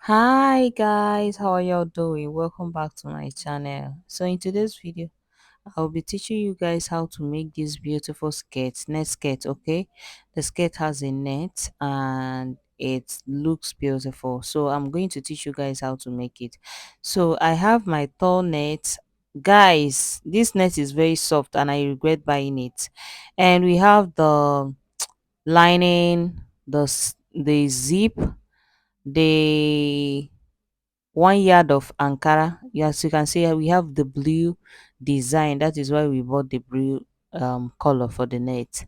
Hi guys, how are y'all doing? Welcome back to my channel. So in today's video, I'll be teaching you guys how to make this beautiful skirt, net skirt, okay? The skirt has a net and it looks beautiful. So I'm going to teach you guys how to make it. So I have my tall net. Guys, this net is very soft and I regret buying it. And we have the lining, the zip, the 1 yard of Ankara. As you can see, we have the blue design. That is why we bought the blue color for the net.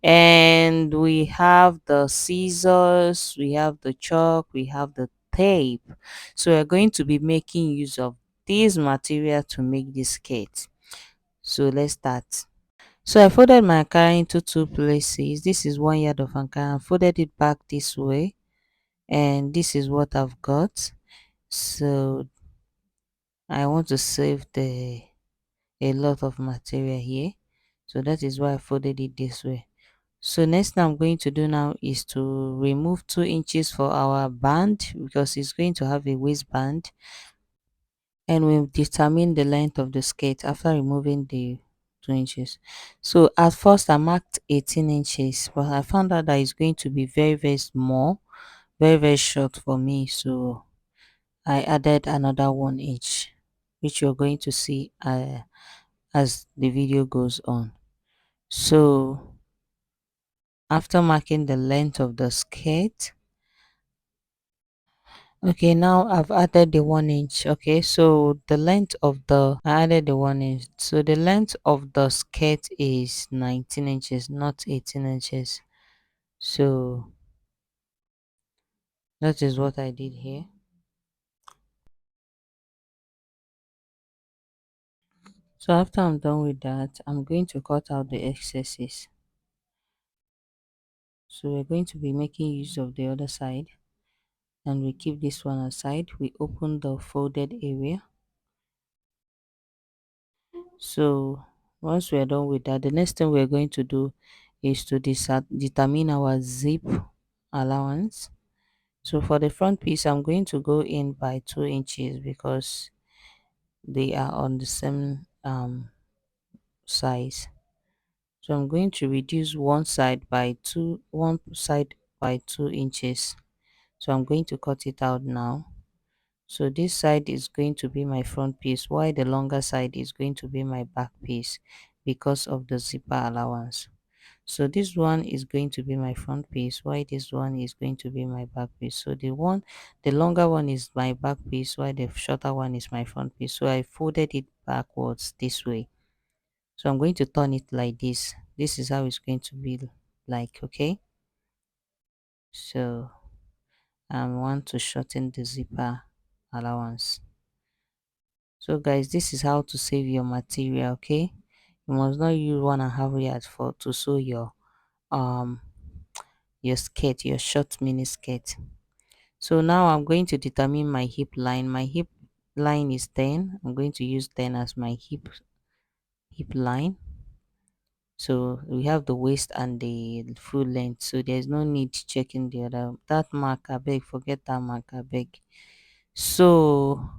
And we have the scissors, we have the chalk, we have the tape. So we're going to be making use of this material to make this kit. So let's start. So I folded my Ankara into two places. This is 1 yard of Ankara. I folded it back this way, and this is what I've got. So I want to save the a lot of material here, so that is why I folded it this way. So next thing I'm going to do now is to remove 2 inches for our band, because it's going to have a waistband, and we'll determine the length of the skirt after removing the 2 inches. So at first I marked 18 inches, but I found out that it's going to be very small, very short for me. So I added another 1 inch, which you're going to see as the video goes on. So after marking the length of the skirt, okay, now I've added the 1 inch. Okay, so the length of the I added the 1 inch, so the length of the skirt is 19 inches, not 18 inches. So that is what I did here. So after I'm done with that, I'm going to cut out the excesses. So we're going to be making use of the other side, and we keep this one aside. We open the folded area. So once we're done with that, the next thing we're going to do is to determine our zip allowance. So for the front piece, I'm going to go in by 2 inches because they are on the same size. So I'm going to reduce one side by 2 inches. So I'm going to cut it out now. So this side is going to be my front piece, while the longer side is going to be my back piece because of the zipper allowance. So this one is going to be my front piece, while this one is going to be my back piece. So the longer one is my back piece, while the shorter one is my front piece. So I folded it backwards this way. So I'm going to turn it like this. This is how it's going to be like, okay? So I want to shorten the zipper allowance. So guys, this is how to save your material, okay? You must not use 1.5 yard for to sew um your skirt, your short mini skirt. So now I'm going to determine my hip line. My hip line is 10. I'm going to use 10 as my hip line. So we have the waist and the full length, so there's no need checking the other. That mark, I beg, forget that mark, I beg. So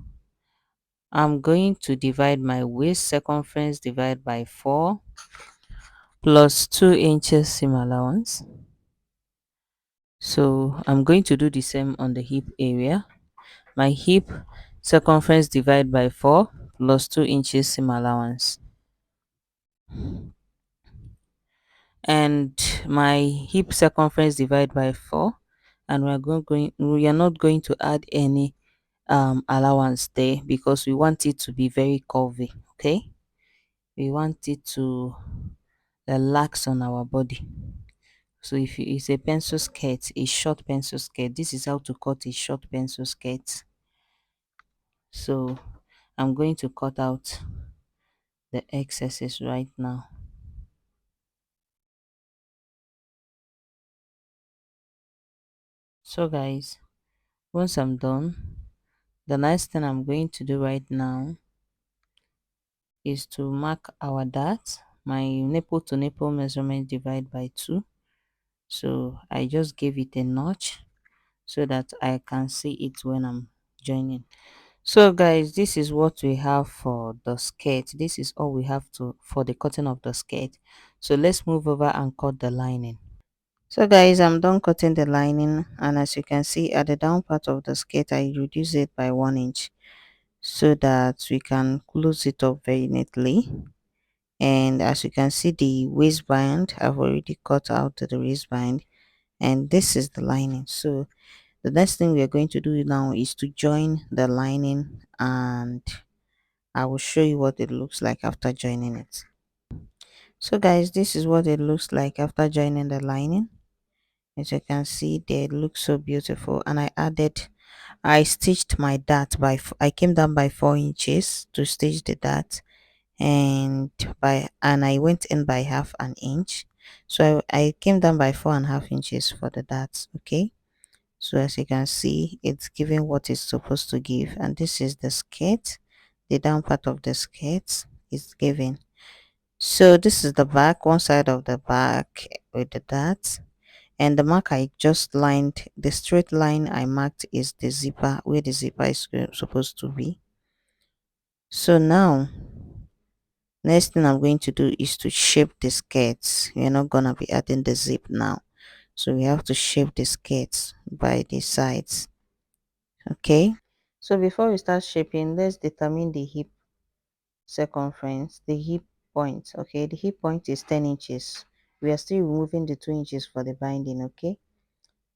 I'm going to divide my waist circumference divide by 4 plus 2 inches seam allowance. So I'm going to do the same on the hip area. My hip circumference divide by 4 plus 2 inches seam allowance. And my hip circumference divide by 4, and we are not going to add any allowance there because we want it to be very curvy. Okay, we want it to relax on our body. So if it's a pencil skirt, a short pencil skirt, this is how to cut a short pencil skirt. So I'm going to cut out the excesses right now. So guys, once I'm done, the next thing I'm going to do right now is to mark our dart. My nipple to nipple measurement divide by 2. So I just gave it a notch. so that I can see it when I'm joining. So guys, this is what we have for the skirt. This is all we have to for the cutting of the skirt. So let's move over and cut the lining. So guys, I'm done cutting the lining, and as you can see at the down part of the skirt, I reduce it by 1 inch so that we can close it up very neatly. And as you can see, the waistband, I've already cut out the waistband, and this is the lining. So the next thing we are going to do now is to join the lining, and I will show you what it looks like after joining it. So guys, this is what it looks like after joining the lining. As you can see, they look so beautiful, and I stitched my dart I came down by 4 inches to stitch the dart, and I went in by half an inch. So I came down by 4.5 inches for the darts. Okay, so as you can see, it's giving what it's supposed to give, and this is the skirt. The down part of the skirt is giving. So this is the back, one side of the back with the darts, and the mark I just lined, the straight line I marked is the zipper, where the zipper is supposed to be. So now next thing I'm going to do is to shape the skirts. We're not gonna be adding the zip now, so we have to shape the skirts by the sides. Okay, so before we start shaping, let's determine the hip circumference, the hip point. Okay, the hip point is 10 inches. We are still removing the 2 inches for the binding. Okay,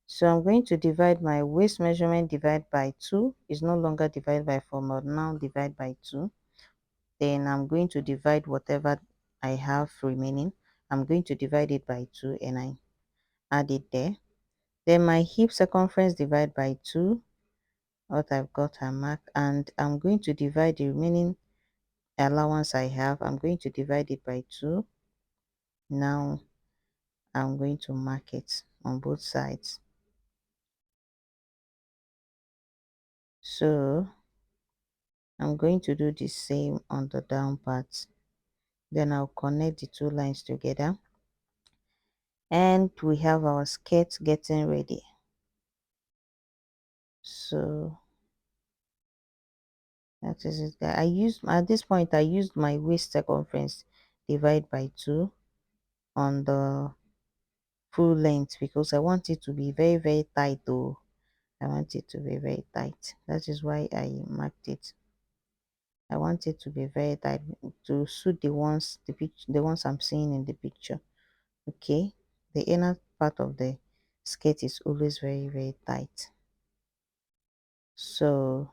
so I'm going to divide my waist measurement, divide by 2. It's no longer divide by 4, but now divide by 2. Then I'm going to divide whatever I have remaining. I'm going to divide it by 2, and I add it there. Then my hip circumference divide by 2, what I've got a mark, and I'm going to divide the remaining allowance I have. I'm going to divide it by 2. Now I'm going to mark it on both sides. So I'm going to do the same on the down part. Then I'll connect the two lines together, and we have our skirt getting ready. So that is it. I used at this point I used my waist circumference divide by 2 on the full length, because I want it to be very tight though. I want it to be very tight. That is why I marked it. I want it to be very tight to suit the ones I'm seeing in the picture. Okay, the inner part of the skirt is always very tight. So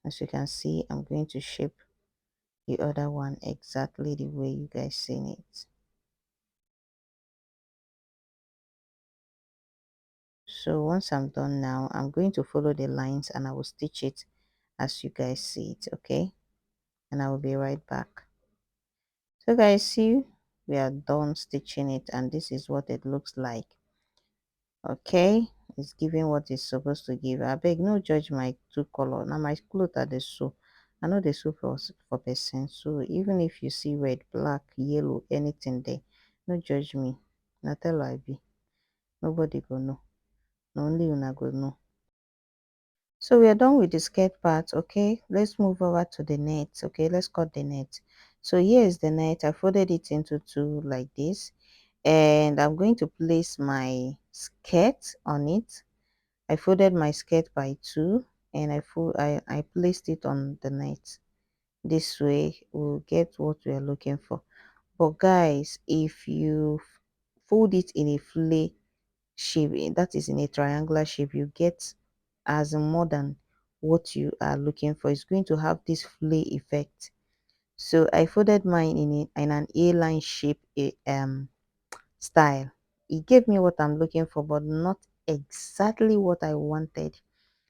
as you can see, I'm going to shape the other one exactly the way you guys seen it. So once I'm done now, I'm going to follow the lines and I will stitch it as you guys see it. Okay, and I will be right back. So guys, see, we are done stitching it, and this is what it looks like. Okay, it's giving what it's supposed to give. I beg no judge my two color. Now my clothes are the sew. I know the sew for person. So even if you see red, black, yellow, anything there, no judge me. Na tell I be. Nobody go know. Na only una go know. So we are done with the skirt part. Okay, let's move over to the net. Okay, let's cut the net. So here is the net. I folded it into two like this, and I'm going to place my skirt on it. I folded my skirt by 2, and I placed it on the net. This way we'll get what we are looking for. But guys, if you fold it in a fillet shape, that is in a triangular shape, you get as more than what you are looking for. It's going to have this fillet effect. So I folded mine in an A-line shape style. It gave me what I'm looking for, but not exactly what I wanted.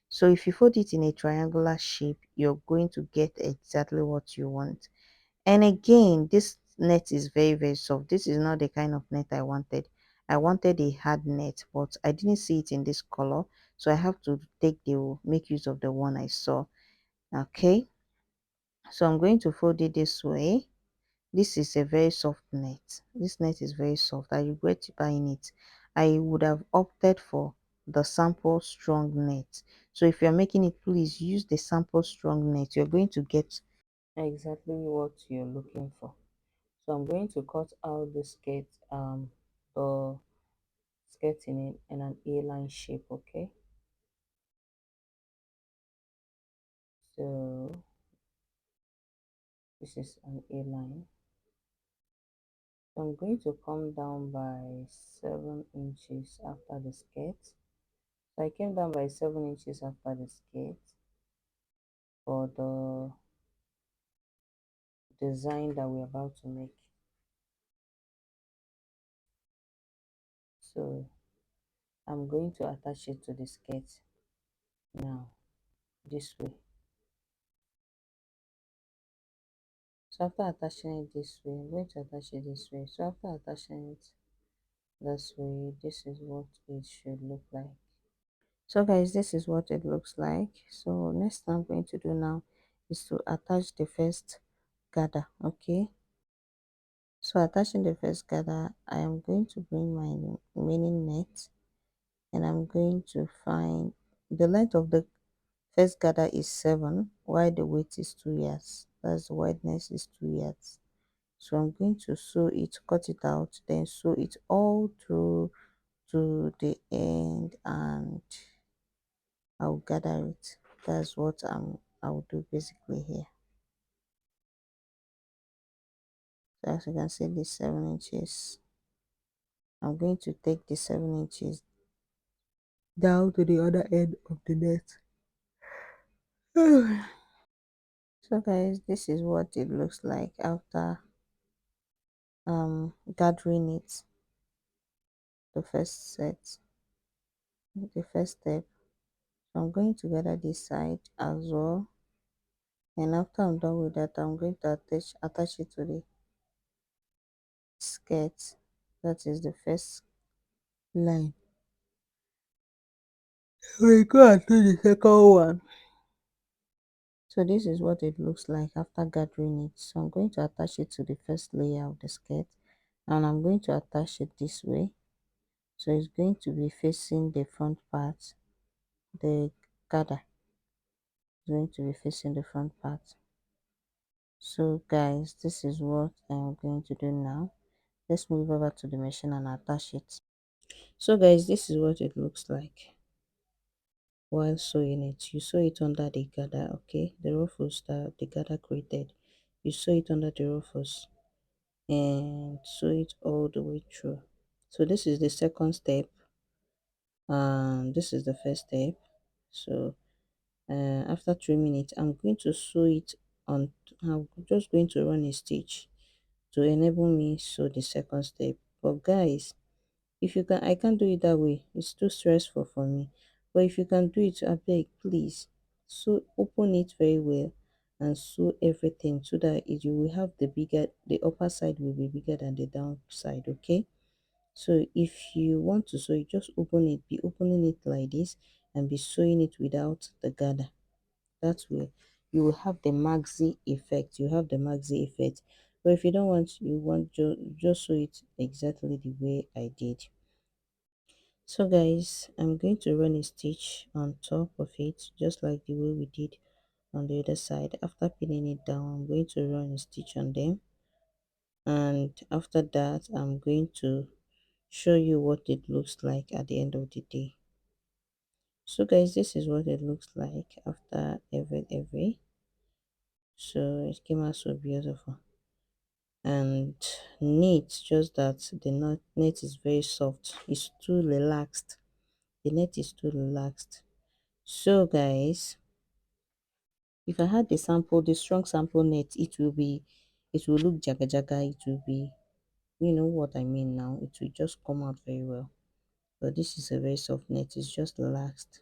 So if you fold it in a triangular shape, you're going to get exactly what you want. And again, this net is very soft. This is not the kind of net I wanted. I wanted a hard net, but I didn't see it in this color, so I have to make use of the one I saw. Okay, so I'm going to fold it this way. This is a very soft net. This net is very soft. I regret buying it. I would have opted for the sample strong net. So if you're making it, please use the sample strong net. You're going to get exactly what you're looking for. So I'm going to cut out the the skirt in an A-line shape, okay? So this is an A-line. So I'm going to come down by 7 inches after the skirt. So I came down by 7 inches after the skirt for the design that we're about to make. So I'm going to attach it to the skirt now, this way. So after attaching it this way, I'm going to attach it this way. So after attaching it this way, this is what it should look like. So guys, this is what it looks like. So next thing I'm going to do now is to attach the first gather, okay? So attaching the first gather, I am going to bring my remaining net and I'm going to find the length of the first gather is 7, while the width is 2 yards. That's the wideness is 2 yards. So I'm going to sew it, cut it out, then sew it all through to the end and I'll gather it. That's what I'll do basically here. So as you can see, this 7 inches. I'm going to take the 7 inches down to the other end of the net. So guys, this is what it looks like after gathering it, the first set, the first step. So I'm going to gather this side as well, and after I'm done with that, I'm going to attach it to the skirt. That is the first line. We go and do the second one. So this is what it looks like after gathering it. So I'm going to attach it to the first layer of the skirt, and I'm going to attach it this way. So it's going to be facing the front part. The gather is going to be facing the front part. So guys, this is what I'm going to do now. Let's move over to the machine and attach it. So guys, this is what it looks like while sewing it. You sew it under the gather, okay? The ruffles that the gather created. You sew it under the ruffles and sew it all the way through. So this is the second step and this is the first step. So after 3 minutes, I'm going to sew it on. I'm just going to run a stitch to enable me sew the second step. But guys, if you can, I can't do it that way. It's too stressful for me. But if you can do it, I beg, please. So open it very well and sew everything so that you will have the upper side will be bigger than the down side, okay? So if you want to sew it, just open it, be opening it like this and be sewing it without the gather. That way you will have the maxi effect. You have the maxi effect. But if you don't want, you want just sew it exactly the way I did. So guys, I'm going to run a stitch on top of it just like the way we did on the other side. After pinning it down, I'm going to run a stitch on them, and after that I'm going to show you what it looks like at the end of the day. So guys, this is what it looks like after every so it came out so beautiful and neat, just that the net is very soft. It's too relaxed. The net is too relaxed. So guys, if I had the sample, the strong sample net, it will look jaga jaga. It will be, you know what I mean now. It will just come out very well. But this is a very soft net. It's just relaxed.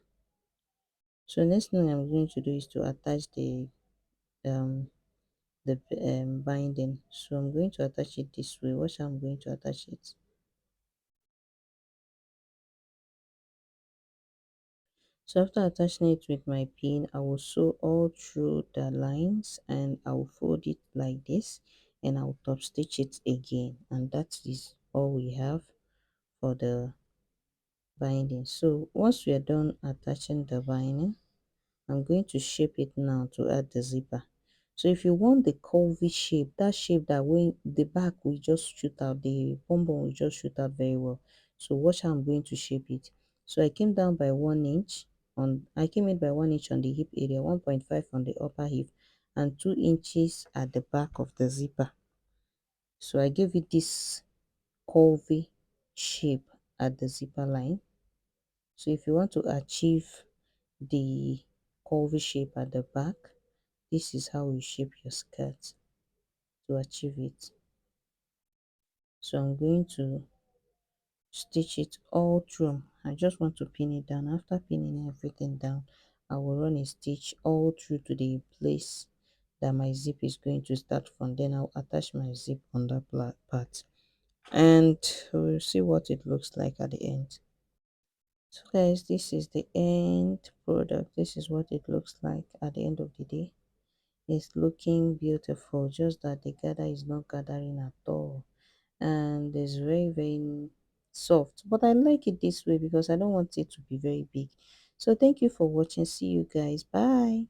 So next thing I'm going to do is to attach um the binding. So I'm going to attach it this way. Watch how I'm going to attach it. So after attaching it with my pin, I will sew all through the lines and I will fold it like this and I will top stitch it again, and that is all we have for the binding. So once we are done attaching the binding, I'm going to shape it now to add the zipper. So if you want the curvy shape, that shape that when the back will just shoot out, the bum will just shoot out very well. So watch how I'm going to shape it. So I came down by 1 inch I came in by 1 inch on the hip area, 1.5 on the upper hip, and 2 inches at the back of the zipper. So I gave it this curvy shape at the zipper line. So if you want to achieve the curvy shape at the back, this is how you shape your skirt to achieve it. So I'm going to stitch it all through. I just want to pin it down. After pinning everything down, I will run a stitch all through to the place that my zip is going to start from. Then I'll attach my zip on that part, and we'll see what it looks like at the end. So guys, this is the end product. This is what it looks like at the end of the day. It's looking beautiful, just that the gather is not gathering at all, and it's very soft. But I like it this way because I don't want it to be very big. So thank you for watching. See you guys. Bye.